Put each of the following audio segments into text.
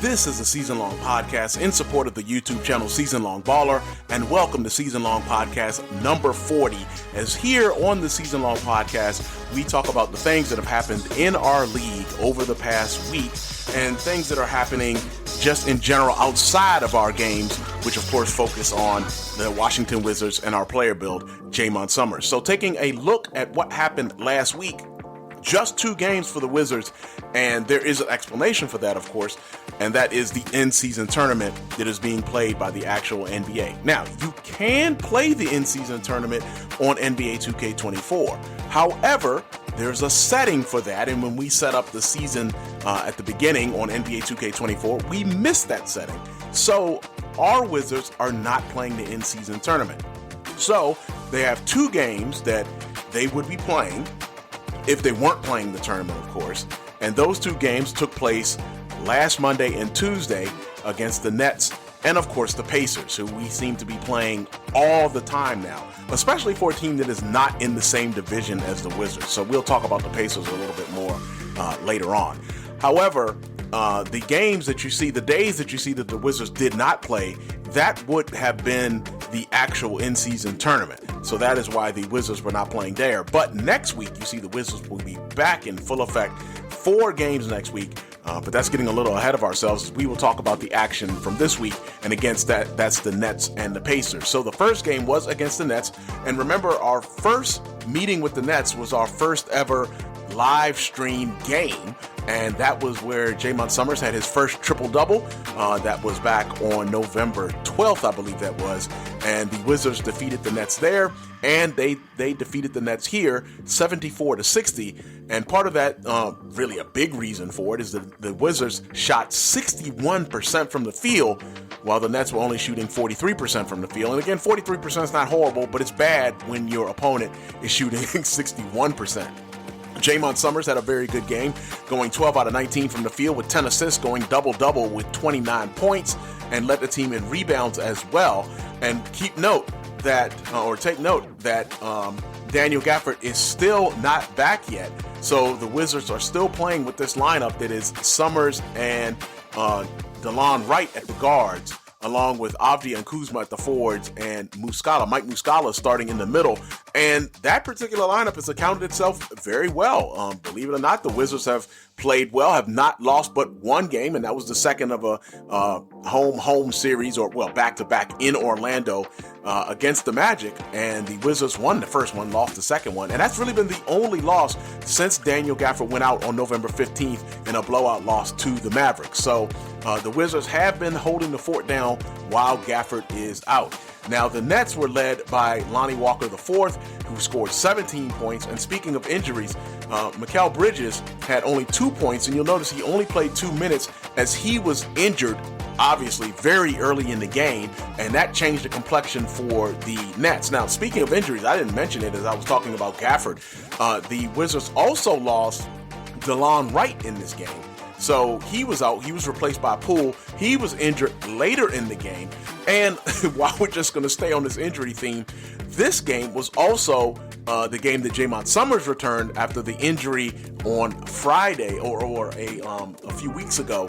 This is the Season Long Podcast in support of the YouTube channel SeasonLongBaller, and welcome to Season Long Podcast number 40. As here on the Season Long Podcast, we talk about the things that have happened in our league over the past week and things that are happening just in general outside of our games, which of course focus on the Washington Wizards and our player build, Jaymont Summerz. So taking a look at what happened last week, just 2 games for the Wizards, and there is an explanation for that, of course, and that is the in-season tournament that is being played by the actual NBA. Now, you can play the in-season tournament on NBA 2K24. However, there's a setting for that, and when we set up the season at the beginning on NBA 2K24, we missed that setting. So our Wizards are not playing the in-season tournament. So they have 2 games that they would be playing if they weren't playing the tournament, of course. And those 2 games took place last Monday and Tuesday against the Nets and, of course, the Pacers, who we seem to be playing all the time now, especially for a team that is not in the same division as the Wizards. So we'll talk about the Pacers a little bit more later on. However, the games that you see, the days that you see that the Wizards did not play, that would have been the actual in-season tournament. So that is why the Wizards were not playing there. But next week, you see the Wizards will be back in full effect. 4 games next week. But that's getting a little ahead of ourselves. We will talk about the action from this week. And against that's the Nets and the Pacers. So the first game was against the Nets. And remember, our first meeting with the Nets was our first ever live stream game. And that was where Jaymont Summerz had his first triple-double. That was back on November 12th, I believe that was. And the Wizards defeated the Nets there, and they defeated the Nets here 74-60. And part of that, really a big reason for it, is that the Wizards shot 61% from the field, while the Nets were only shooting 43% from the field. And again, 43% is not horrible, but it's bad when your opponent is shooting 61%. Jaymont Summerz had a very good game, going 12 out of 19 from the field with 10 assists, going double-double with 29 points, and led the team in rebounds as well. And take note that Daniel Gafford is still not back yet. So the Wizards are still playing with this lineup that is Summerz and DeLon Wright at the guards, along with Avdija and Kuzma at the forwards, and Mike Muscala starting in the middle. And that particular lineup has accounted itself very well. Believe it or not, the Wizards have played well, have not lost but 1 game, and that was the second of a home series, or back-to-back in Orlando against the Magic. And the Wizards won the first one, lost the second one. And that's really been the only loss since Daniel Gafford went out on November 15th in a blowout loss to the Mavericks. So the Wizards have been holding the fort down while Gafford is out. Now, the Nets were led by Lonnie Walker IV, who scored 17 points. And speaking of injuries, Mikal Bridges had only 2 points, and you'll notice he only played 2 minutes as he was injured, obviously, very early in the game, and that changed the complexion for the Nets. Now, speaking of injuries, I didn't mention it as I was talking about Gafford. The Wizards also lost DeLon Wright in this game. So he was out. He was replaced by Poole. He was injured later in the game. And while we're just going to stay on this injury theme, this game was also the game that Jaymont Summerz returned after the injury on Friday or a few weeks ago,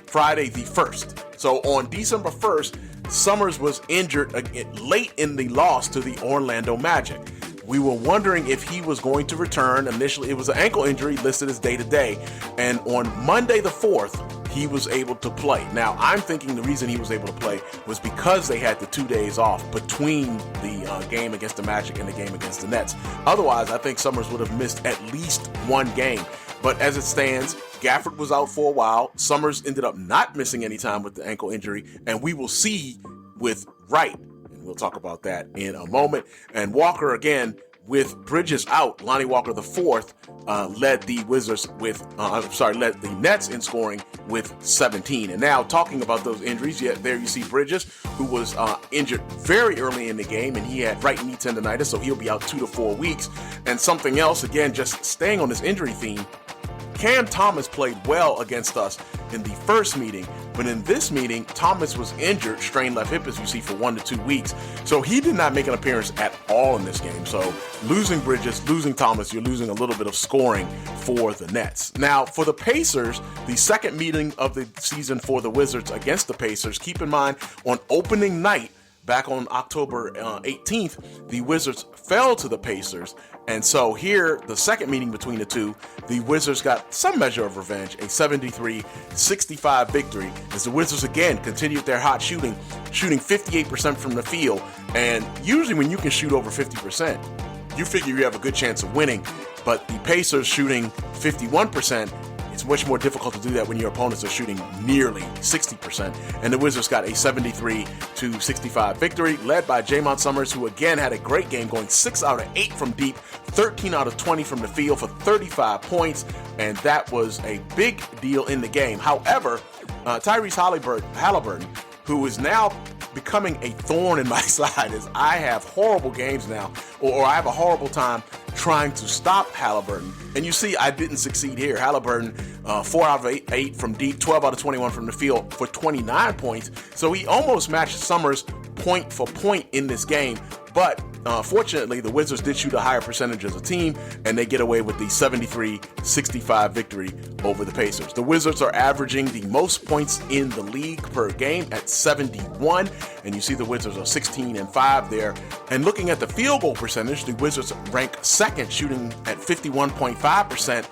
Friday the 1st. So on December 1st, Summerz was injured late in the loss to the Orlando Magic. We were wondering if he was going to return. Initially, it was an ankle injury listed as day-to-day. And on Monday the 4th, he was able to play. Now, I'm thinking the reason he was able to play was because they had the 2 days off between the game against the Magic and the game against the Nets. Otherwise, I think Summerz would have missed at least 1 game. But as it stands, Gafford was out for a while. Summerz ended up not missing any time with the ankle injury. And we will see with Wright. We'll talk about that in a moment. And Walker, again, with Bridges out, Lonnie Walker IV led the led the Nets in scoring with 17. And now talking about those injuries, there you see Bridges, who was injured very early in the game, and he had right knee tendonitis, so he'll be out 2 to 4 weeks. And something else, again, just staying on this injury theme, Cam Thomas played well against us in the first meeting, but in this meeting, Thomas was injured, strained left hip, as you see, for 1 to 2 weeks. So he did not make an appearance at all in this game. So losing Bridges, losing Thomas, you're losing a little bit of scoring for the Nets. Now, for the Pacers, the second meeting of the season for the Wizards against the Pacers, keep in mind, on opening night, back on October 18th, the Wizards fell to the Pacers. And so here, the second meeting between the two, the Wizards got some measure of revenge, a 73-65 victory, as the Wizards again continued their hot shooting 58% from the field. And usually when you can shoot over 50%, you figure you have a good chance of winning. But the Pacers shooting 51%, it's much more difficult to do that when your opponents are shooting nearly 60%. And the Wizards got a 73-65 victory, led by Jaymont Summerz, who again had a great game, going 6 out of 8 from deep, 13 out of 20 from the field for 35 points. And that was a big deal in the game. However, Tyrese Halliburton, who is now becoming a thorn in my side, as I have horrible games now, or I have a horrible time trying to stop Halliburton. And you see, I didn't succeed here. Halliburton, 4 out of 8 from deep, 12 out of 21 from the field for 29 points. So he almost matched Summerz point for point in this game. But fortunately, the Wizards did shoot a higher percentage as a team, and they get away with the 73-65 victory over the Pacers. The Wizards are averaging the most points in the league per game at 71, and you see the Wizards are 16-5 there. And looking at the field goal percentage, the Wizards rank second, shooting at 51.5%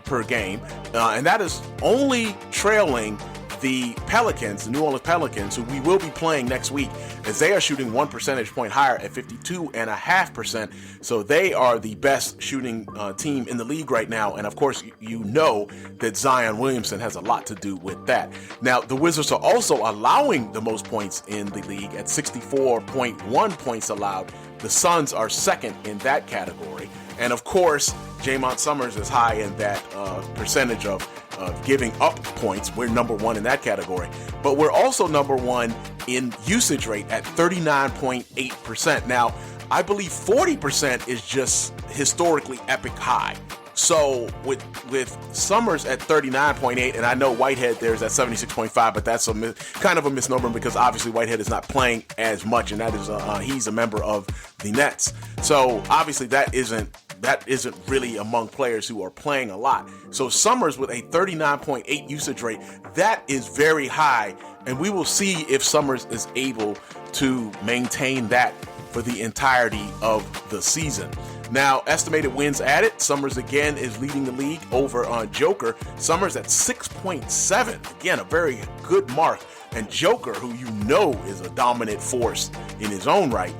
per game, and that is only trailing the Pelicans, the New Orleans Pelicans, who we will be playing next week, as they are shooting 1 percentage point higher at 52.5%. So they are the best shooting team in the league right now. And of course, you know that Zion Williamson has a lot to do with that. Now, the Wizards are also allowing the most points in the league at 64.1 points allowed. The Suns are second in that category. And of course, Jaymont Summerz is high in that percentage of giving up points. We're number one in that category. But we're also number one in usage rate at 39.8%. Now, I believe 40% is just historically epic high. So with Summerz at 39.8, and I know Whitehead there's at 76.5, but that's kind of a misnomer, because obviously Whitehead is not playing as much, and that is he's a member of the Nets. So obviously that isn't really among players who are playing a lot. So Summerz with a 39.8 usage rate, that is very high, and we will see if Summerz is able to maintain that for the entirety of the season. Now, estimated wins added, Summerz again is leading the league over on Joker. Summerz at 6.7, again, a very good mark. And Joker, who you know is a dominant force in his own right,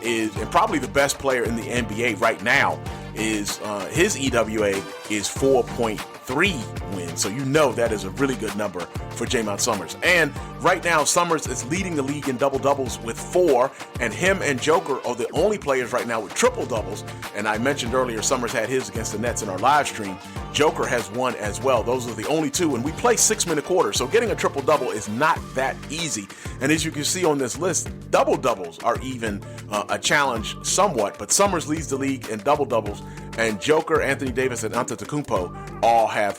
is, and probably the best player in the NBA right now, is his EWA is 4.3 wins. So you know that is a really good number for Jaymont Summerz. And right now, Summerz is leading the league in double-doubles with 4, and him and Joker are the only players right now with triple-doubles. And I mentioned earlier, Summerz had his against the Nets in our live stream. Joker has one as well. Those are the only two, and we play 6-minute quarters, so getting a triple-double is not that easy. And as you can see on this list, double-doubles are even a challenge somewhat, but Summerz leads the league in double-doubles, and Joker, Anthony Davis, and Antetokounmpo all have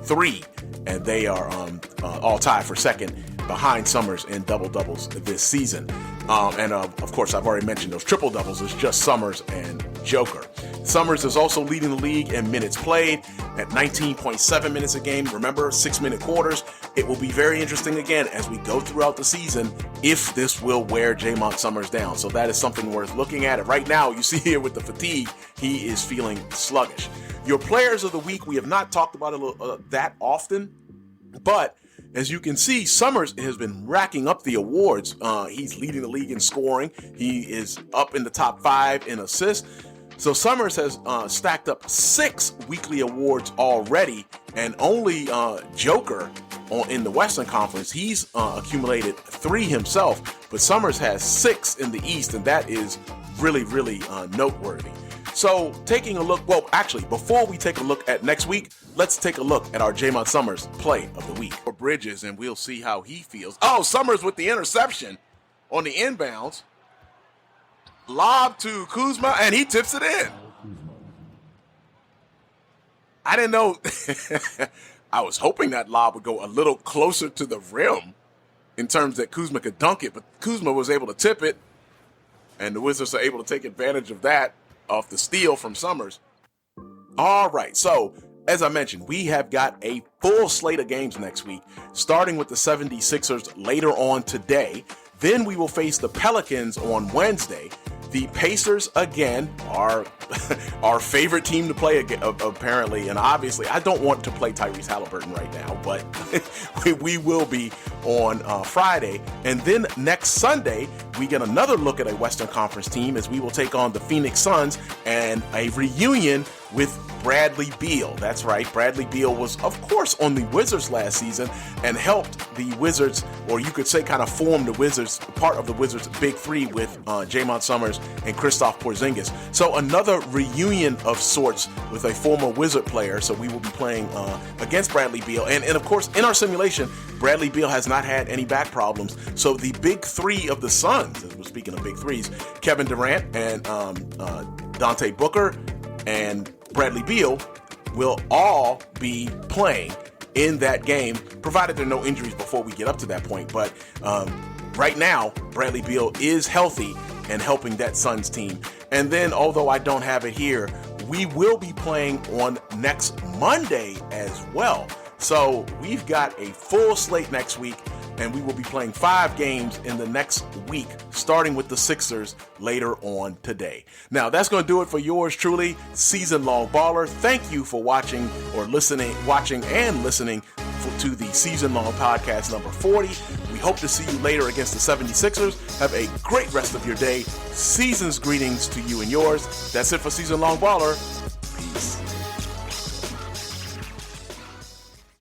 3, and they are all tied for second behind Summerz in double-doubles this season. And of course, I've already mentioned those triple-doubles. It's just Summerz and Joker. Summerz is also leading the league in minutes played at 19.7 minutes a game. Remember, 6-minute quarters. It will be very interesting again as we go throughout the season if this will wear Jaymont Summerz down. So that is something worth looking at. Right now, you see here with the fatigue, he is feeling sluggish. Your players of the week, we have not talked about it that often, but as you can see, Summerz has been racking up the awards. He's leading the league in scoring. He is up in the top 5 in assists. So Summerz has stacked up 6 weekly awards already, and only Joker in the Western Conference, he's accumulated 3 himself, but Summerz has 6 in the East, and that is really, really noteworthy. So taking a look, well, actually, before we take a look at next week, let's take a look at our Jaymont Summerz play of the week. For Bridges, and we'll see how he feels. Oh, Summerz with the interception on the inbounds. Lob to Kuzma, and he tips it in. I didn't know. I was hoping that lob would go a little closer to the rim in terms that Kuzma could dunk it, but Kuzma was able to tip it, and the Wizards are able to take advantage of that, off the steal from Summerz. All right, so as I mentioned, we have got a full slate of games next week, starting with the 76ers later on today. Then we will face the Pelicans on Wednesday. The Pacers, again, are our favorite team to play, apparently. And obviously, I don't want to play Tyrese Halliburton right now, but we will be on Friday. And then next Sunday, we get another look at a Western Conference team as we will take on the Phoenix Suns and a reunion with Bradley Beal. That's right. Bradley Beal was, of course, on the Wizards last season and helped the Wizards, or you could say kind of formed the Wizards, part of the Wizards' big three with Jaymont Summerz and Kristaps Porzingis. So another reunion of sorts with a former Wizard player. So we will be playing against Bradley Beal. And of course, in our simulation, Bradley Beal has not had any back problems. So the big three of the Suns, as we're speaking of big threes, Kevin Durant and Dante Booker and Bradley Beal will all be playing in that game, provided there are no injuries before we get up to that point. But right now, Bradley Beal is healthy and helping that Suns team. And then, although I don't have it here, we will be playing on next Monday as well. So we've got a full slate next week, and we will be playing 5 games in the next week, starting with the Sixers later on today. Now, that's going to do it for yours truly, Season Long Baller. Thank you for watching and listening to the Season Long Podcast number 40. We hope to see you later against the 76ers. Have a great rest of your day. Season's greetings to you and yours. That's it for Season Long Baller.